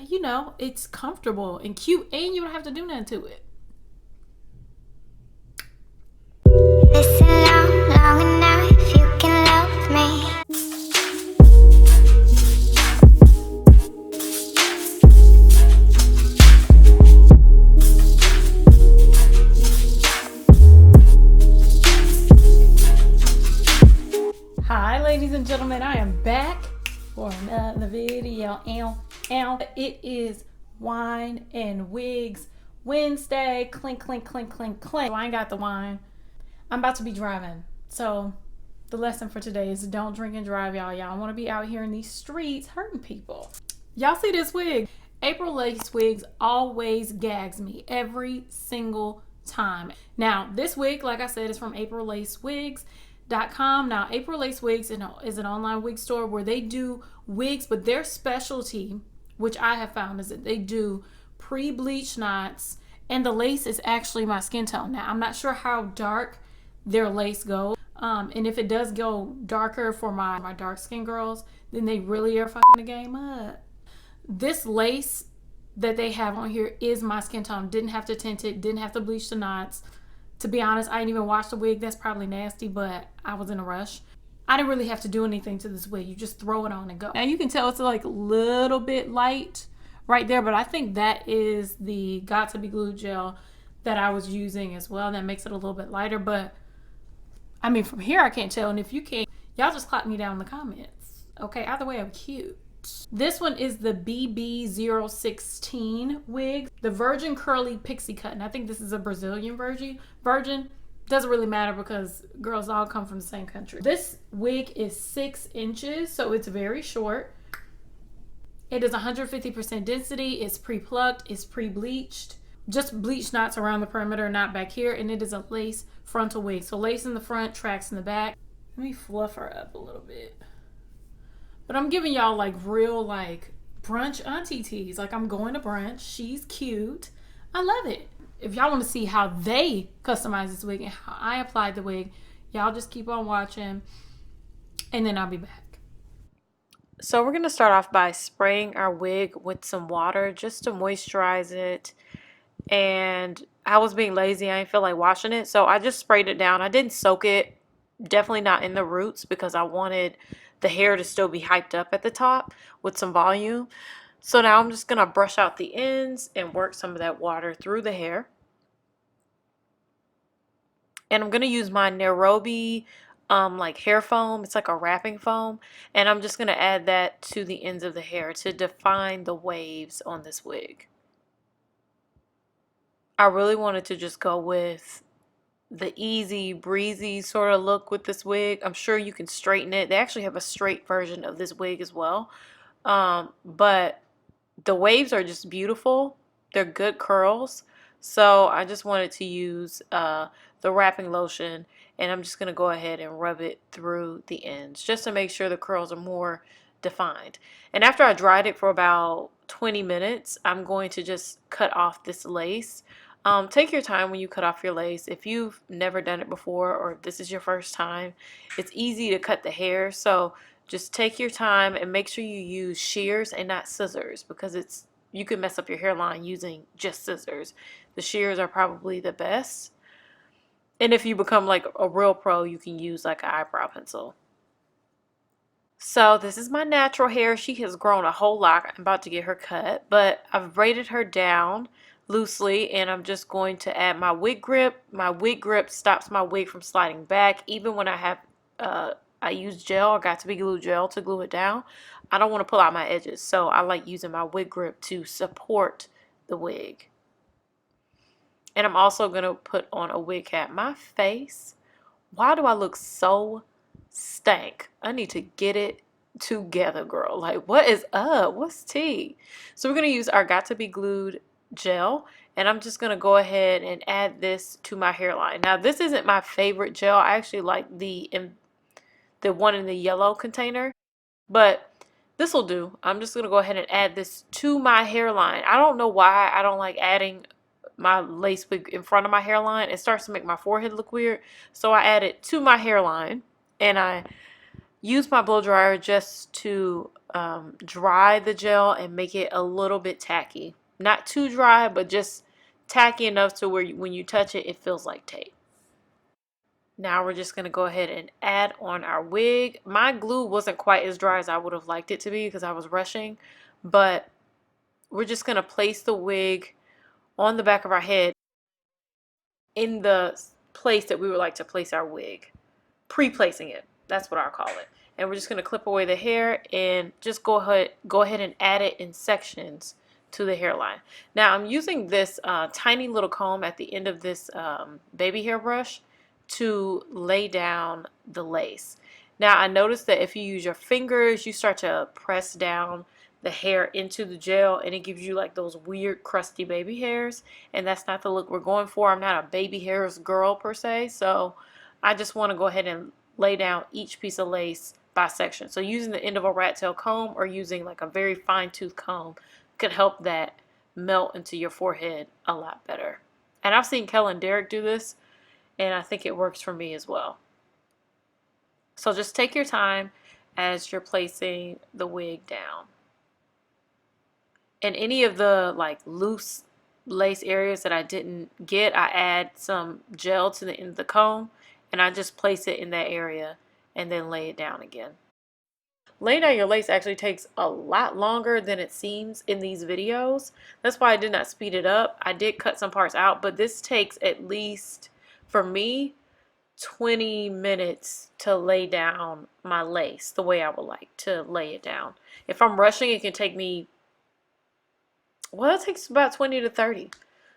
you know, it's comfortable and cute, and you don't have to do nothing to it. Listen long enough if you can love me. Hi, ladies and gentlemen, I am back for another video. It is Wine and Wigs Wednesday. Clink, clink, clink, clink, clink. I ain't got the wine. I'm about to be driving. So the lesson for today is don't drink and drive, y'all. Y'all want to be out here in these streets hurting people. Y'all see this wig? April Lace Wigs always gags me every single time. Now, this wig, like I said, is from AprilLaceWigs.com. Now, April Lace Wigs is an online wig store where they do wigs, but their specialty, which I have found, is that they do pre-bleached knots, and the lace is actually my skin tone. Now, I'm not sure how dark their lace goes, and if it does go darker for my dark skin girls, then they really are fucking the game up. This lace that they have on here is my skin tone. Didn't have to tint it, didn't have to bleach the knots. To be honest, I didn't even wash the wig. That's probably nasty, but I was in a rush. I didn't really have to do anything to this wig. You just throw it on and go. Now you can tell it's like a little bit light right there, but I think that is the Got to Be Glued gel that I was using as well. That makes it a little bit lighter, but I mean, from here I can't tell, and if you can't, y'all just clap me down in the comments. Okay, either way, I'm cute. This one is the BB016 wig, the Virgin Curly Pixie Cut, and I think this is a Brazilian virgin. Doesn't really matter because girls all come from the same country. This wig is 6 inches, so it's very short. It is 150% density. It's pre-plucked. It's pre-bleached. Just bleached knots around the perimeter, not back here. And it is a lace frontal wig. So lace in the front, tracks in the back. Let me fluff her up a little bit. But I'm giving y'all like real like brunch auntie tees. Like I'm going to brunch. She's cute. I love it. If y'all want to see how they customize this wig and how I applied the wig, y'all just keep on watching and then I'll be back. So we're going to start off by spraying our wig with some water just to moisturize it. And I was being lazy. I didn't feel like washing it. So I just sprayed it down. I didn't soak it. Definitely not in the roots because I wanted the hair to still be hyped up at the top with some volume. So now I'm just going to brush out the ends and work some of that water through the hair. And I'm going to use my Nairobi like hair foam. It's like a wrapping foam. And I'm just going to add that to the ends of the hair to define the waves on this wig. I really wanted to just go with the easy breezy sort of look with this wig. I'm sure you can straighten it. They actually have a straight version of this wig as well. But the waves are just beautiful. They're good curls. So I just wanted to use the wrapping lotion, and I'm just going to go ahead and rub it through the ends just to make sure the curls are more defined. And after I dried it for about 20 minutes, I'm going to just cut off this lace. Take your time when you cut off your lace. If you've never done it before or if this is your first time, it's easy to cut the hair. So just take your time and make sure you use shears and not scissors because you can mess up your hairline using just scissors. The shears are probably the best. And if you become like a real pro, you can use like an eyebrow pencil. So this is my natural hair. She has grown a whole lot. I'm about to get her cut, but I've braided her down loosely, and I'm just going to add my wig grip. My wig grip stops my wig from sliding back. Even when I use gel, I Got to Be Glued gel to glue it down. I don't want to pull out my edges, so I like using my wig grip to support the wig. And I'm also going to put on a wig cap. My face, why do I look so stank? I need to get it together, girl. Like, what is up? What's tea? So we're going to use our Got to Be Glued gel, and I'm just going to go ahead and add this to my hairline. Now, this isn't my favorite gel. I actually like the one in the yellow container, but this will do. I'm just going to go ahead and add this to my hairline. I don't know why I don't like adding my lace wig in front of my hairline. It starts to make my forehead look weird, so I add it to my hairline, and I use my blow dryer just to dry the gel and make it a little bit tacky. Not too dry, but just tacky enough to where when you touch it, it feels like tape. Now we're just going to go ahead and add on our wig. My glue wasn't quite as dry as I would have liked it to be because I was rushing, but we're just going to place the wig on the back of our head in the place that we would like to place our wig. Pre-placing it. That's what I'll call it. And we're just going to clip away the hair and just go ahead and add it in sections to the hairline. Now I'm using this tiny little comb at the end of this baby hair brush to lay down the lace. Now I noticed that if you use your fingers, you start to press down the hair into the gel and it gives you like those weird crusty baby hairs, and that's not the look we're going for. I'm not a baby hairs girl per se, so I just want to go ahead and lay down each piece of lace by section. So using the end of a rat tail comb or using like a very fine tooth comb could help that melt into your forehead a lot better. And I've seen Kel and Derek do this, and I think it works for me as well. So just take your time as you're placing the wig down. And any of the like loose lace areas that I didn't get, I add some gel to the end of the comb and I just place it in that area and then lay it down again. Laying down your lace actually takes a lot longer than it seems in these videos. That's why I did not speed it up. I did cut some parts out, but this takes at least, for me, 20 minutes to lay down my lace the way I would like to lay it down. If I'm rushing, it can take me, well, it takes about 20 to 30.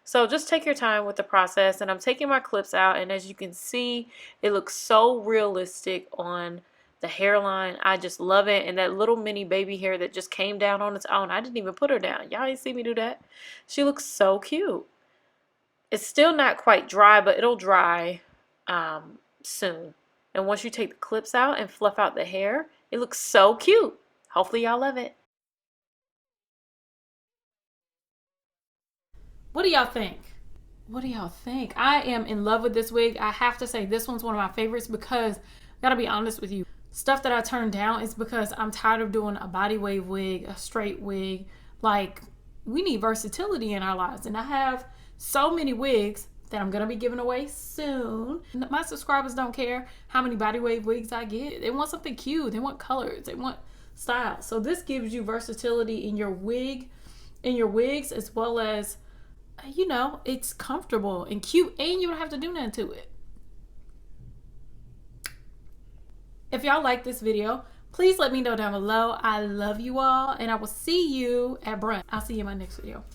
So just take your time with the process, and I'm taking my clips out, and as you can see, it looks so realistic on the hairline. I just love it. And that little mini baby hair that just came down on its own, I didn't even put her down. Y'all didn't see me do that. She looks so cute. It's still not quite dry, but it'll dry soon. And once you take the clips out and fluff out the hair, it looks so cute. Hopefully y'all love it. What do y'all think? What do y'all think? I am in love with this wig. I have to say this one's one of my favorites because, gotta be honest with you, stuff that I turned down is because I'm tired of doing a body wave wig, a straight wig. Like, we need versatility in our lives, and I have so many wigs that I'm gonna be giving away soon. My subscribers don't care how many body wave wigs I get. They want something cute. They want colors. They want style. So this gives you versatility in your wig, in your wigs, as well as, you know, it's comfortable and cute, and you don't have to do nothing to it. If y'all like this video, please let me know down below. I love you all, and I will see you at brunch. I'll see you in my next video.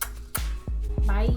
Bye.